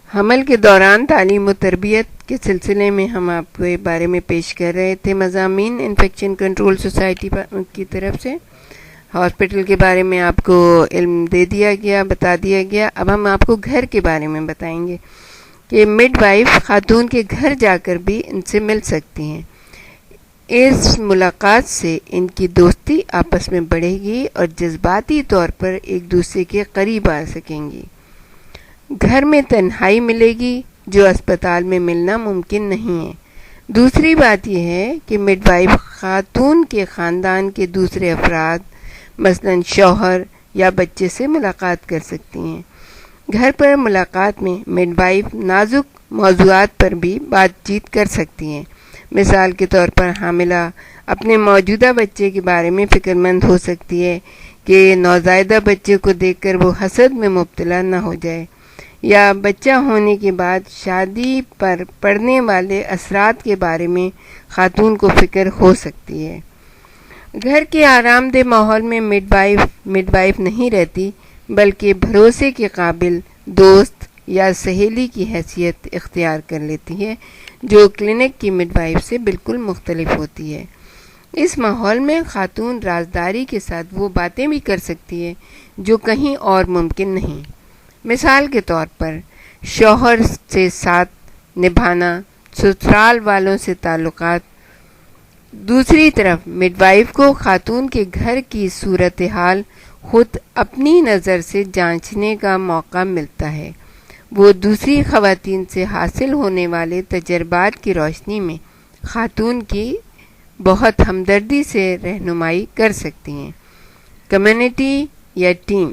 حمل کے دوران تعلیم و تربیت کے سلسلے میں ہم آپ کو اس بارے میں پیش کر رہے تھے مضامین انفیکشن کنٹرول سوسائٹی کی طرف سے. ہاسپٹل کے بارے میں آپ کو علم دے دیا گیا، بتا دیا گیا. اب ہم آپ کو گھر کے بارے میں بتائیں گے کہ مڈ وائف خاتون کے گھر جا کر بھی ان سے مل سکتی ہیں. اس ملاقات سے ان کی دوستی آپس میں بڑھے گی اور جذباتی طور پر ایک دوسرے کے قریب آ سکیں گی. گھر میں تنہائی ملے گی جو اسپتال میں ملنا ممکن نہیں ہے. دوسری بات یہ ہے کہ مڈ وائف خاتون کے خاندان کے دوسرے افراد مثلاً شوہر یا بچے سے ملاقات کر سکتی ہیں. گھر پر ملاقات میں مڈ وائف نازک موضوعات پر بھی بات چیت کر سکتی ہیں. مثال کے طور پر حاملہ اپنے موجودہ بچے کے بارے میں فکر مند ہو سکتی ہے کہ نوزائیدہ بچے کو دیکھ کر وہ حسد میں مبتلا نہ ہو جائے، یا بچہ ہونے کے بعد شادی پر پڑنے والے اثرات کے بارے میں خاتون کو فکر ہو سکتی ہے. گھر کے آرام دہ ماحول میں مڈ وائف نہیں رہتی بلکہ بھروسے کے قابل دوست یا سہیلی کی حیثیت اختیار کر لیتی ہے، جو کلینک کی مڈ وائف سے بالکل مختلف ہوتی ہے. اس ماحول میں خاتون رازداری کے ساتھ وہ باتیں بھی کر سکتی ہے جو کہیں اور ممکن نہیں. مثال کے طور پر شوہر سے ساتھ نبھانا، سسرال والوں سے تعلقات. دوسری طرف مڈ وائف کو خاتون کے گھر کی صورتحال خود اپنی نظر سے جانچنے کا موقع ملتا ہے. وہ دوسری خواتین سے حاصل ہونے والے تجربات کی روشنی میں خاتون کی بہت ہمدردی سے رہنمائی کر سکتی ہیں. کمیونٹی یا ٹیم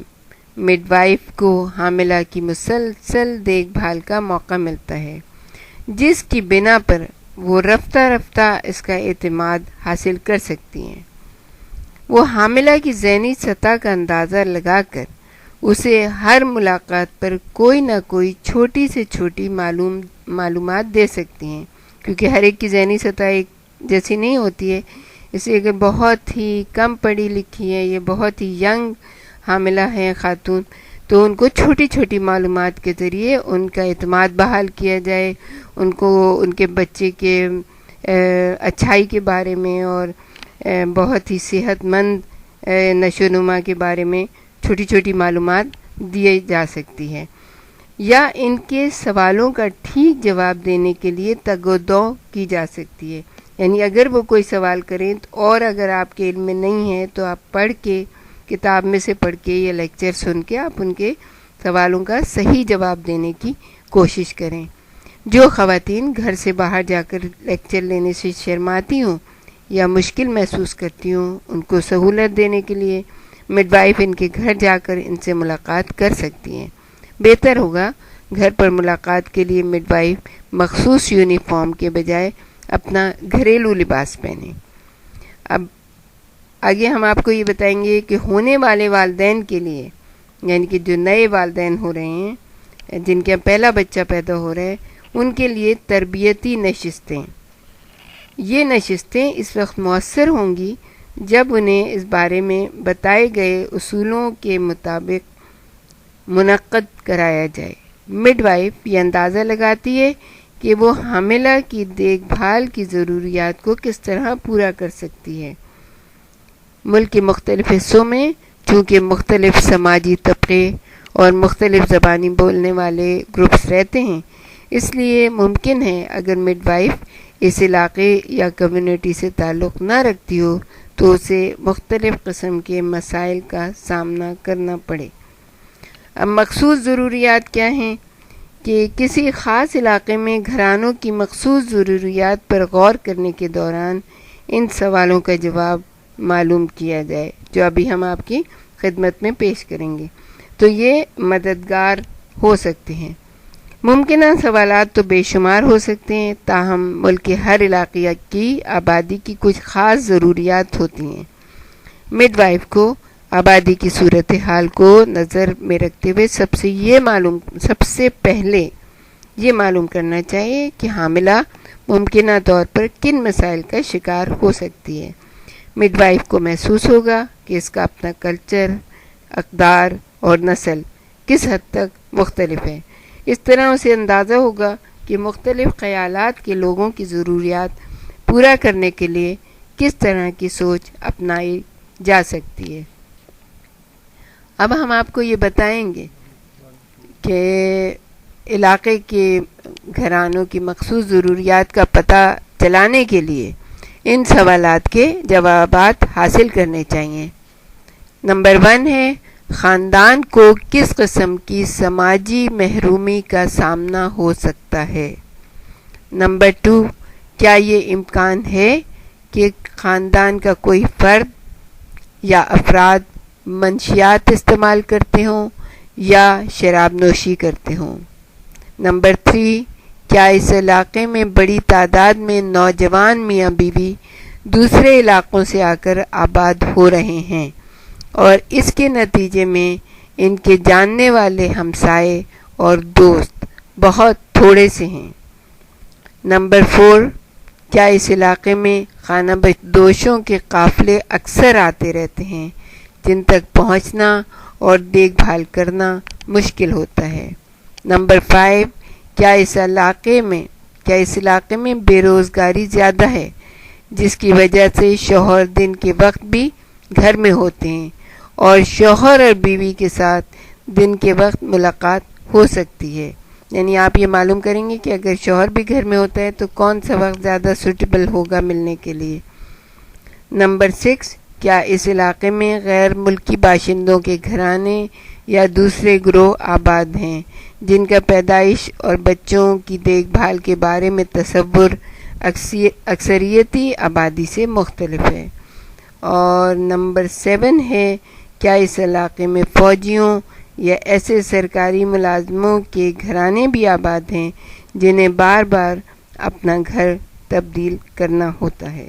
مڈ وائف کو حاملہ کی مسلسل دیکھ بھال کا موقع ملتا ہے، جس کی بنا پر وہ رفتہ رفتہ اس کا اعتماد حاصل کر سکتی ہیں. وہ حاملہ کی ذہنی سطح کا اندازہ لگا کر اسے ہر ملاقات پر کوئی نہ کوئی چھوٹی سے چھوٹی معلومات دے سکتی ہیں، کیونکہ ہر ایک کی ذہنی سطح ایک جیسی نہیں ہوتی ہے. اس لیے کہ بہت ہی کم پڑھی لکھی ہے، یہ بہت ہی ینگ حاملہ ہیں خاتون، تو ان کو چھوٹی چھوٹی معلومات کے ذریعے ان کا اعتماد بحال کیا جائے، ان کو ان کے بچے کے اچھائی کے بارے میں اور بہت ہی صحت مند نشو و نما کے بارے میں چھوٹی چھوٹی معلومات دی جا سکتی ہے. یا ان کے سوالوں کا ٹھیک جواب دینے کے لیے تگ و دو کی جا سکتی ہے. یعنی اگر وہ کوئی سوال کریں اور اگر آپ کے علم میں نہیں ہے تو آپ پڑھ کے، کتاب میں سے پڑھ کے یا لیکچر سن کے آپ ان کے سوالوں کا صحیح جواب دینے کی کوشش کریں. جو خواتین گھر سے باہر جا کر لیکچر لینے سے شرماتی ہوں یا مشکل محسوس کرتی ہوں، ان کو سہولت دینے کے لیے مڈ وائف ان کے گھر جا کر ان سے ملاقات کر سکتی ہیں. بہتر ہوگا گھر پر ملاقات کے لیے مڈ وائف مخصوص یونیفارم کے بجائے اپنا گھریلو لباس پہنے. اب آگے ہم آپ کو یہ بتائیں گے کہ ہونے والے والدین کے لیے، یعنی کہ جو نئے والدین ہو رہے ہیں، جن کے پہلا بچہ پیدا ہو رہا ہے، ان کے لیے تربیتی نشستیں. یہ نشستیں اس وقت مؤثر ہوں گی جب انہیں اس بارے میں بتائے گئے اصولوں کے مطابق منعقد کرایا جائے. مڈ وائف یہ اندازہ لگاتی ہے کہ وہ حاملہ کی دیکھ بھال کی ضروریات کو کس طرح پورا کر سکتی ہے. ملک کے مختلف حصوں میں چونکہ مختلف سماجی طبقے اور مختلف زبانی بولنے والے گروپس رہتے ہیں، اس لیے ممکن ہے اگر مڈ وائف اس علاقے یا کمیونٹی سے تعلق نہ رکھتی ہو تو اسے مختلف قسم کے مسائل کا سامنا کرنا پڑے. اب مخصوص ضروریات کیا ہیں؟ کہ کسی خاص علاقے میں گھرانوں کی مخصوص ضروریات پر غور کرنے کے دوران ان سوالوں کا جواب معلوم کیا جائے، جو ابھی ہم آپ کی خدمت میں پیش کریں گے، تو یہ مددگار ہو سکتے ہیں. ممکنہ سوالات تو بے شمار ہو سکتے ہیں، تاہم ملک کے ہر علاقے کی آبادی کی کچھ خاص ضروریات ہوتی ہیں. مڈ وائف کو آبادی کی صورتحال کو نظر میں رکھتے ہوئے سب سے پہلے یہ معلوم کرنا چاہیے کہ حاملہ ممکنہ طور پر کن مسائل کا شکار ہو سکتی ہے. مڈ وائف کو محسوس ہوگا کہ اس کا اپنا کلچر، اقدار اور نسل کس حد تک مختلف ہے. اس طرح اسے اندازہ ہوگا کہ مختلف خیالات کے لوگوں کی ضروریات پورا کرنے کے لیے کس طرح کی سوچ اپنائی جا سکتی ہے۔ اب ہم آپ کو یہ بتائیں گے کہ علاقے کے گھرانوں کی مخصوص ضروریات کا پتہ چلانے کے لیے ان سوالات کے جوابات حاصل کرنے چاہیے۔ نمبر 1 ہے، خاندان کو کس قسم کی سماجی محرومی کا سامنا ہو سکتا ہے؟ نمبر 2، کیا یہ امکان ہے کہ خاندان کا کوئی فرد یا افراد منشیات استعمال کرتے ہوں یا شراب نوشی کرتے ہوں؟ نمبر 3، کیا اس علاقے میں بڑی تعداد میں نوجوان میاں بیوی دوسرے علاقوں سے آ کر آباد ہو رہے ہیں اور اس کے نتیجے میں ان کے جاننے والے ہمسائے اور دوست بہت تھوڑے سے ہیں؟ نمبر 4، کیا اس علاقے میں خانہ بدوشوں کے قافلے اکثر آتے رہتے ہیں جن تک پہنچنا اور دیکھ بھال کرنا مشکل ہوتا ہے؟ نمبر 5، کیا اس علاقے میں بے روزگاری زیادہ ہے جس کی وجہ سے شوہر دن کے وقت بھی گھر میں ہوتے ہیں اور شوہر اور بیوی کے ساتھ دن کے وقت ملاقات ہو سکتی ہے؟ یعنی آپ یہ معلوم کریں گے کہ اگر شوہر بھی گھر میں ہوتا ہے تو کون سا وقت زیادہ سوٹیبل ہوگا ملنے کے لیے۔ نمبر 6، کیا اس علاقے میں غیر ملکی باشندوں کے گھرانے یا دوسرے گروہ آباد ہیں جن کا پیدائش اور بچوں کی دیکھ بھال کے بارے میں تصور اکثریتی آبادی سے مختلف ہے؟ اور نمبر 7 ہے، کیا اس علاقے میں فوجیوں یا ایسے سرکاری ملازموں کے گھرانے بھی آباد ہیں جنہیں بار بار اپنا گھر تبدیل کرنا ہوتا ہے؟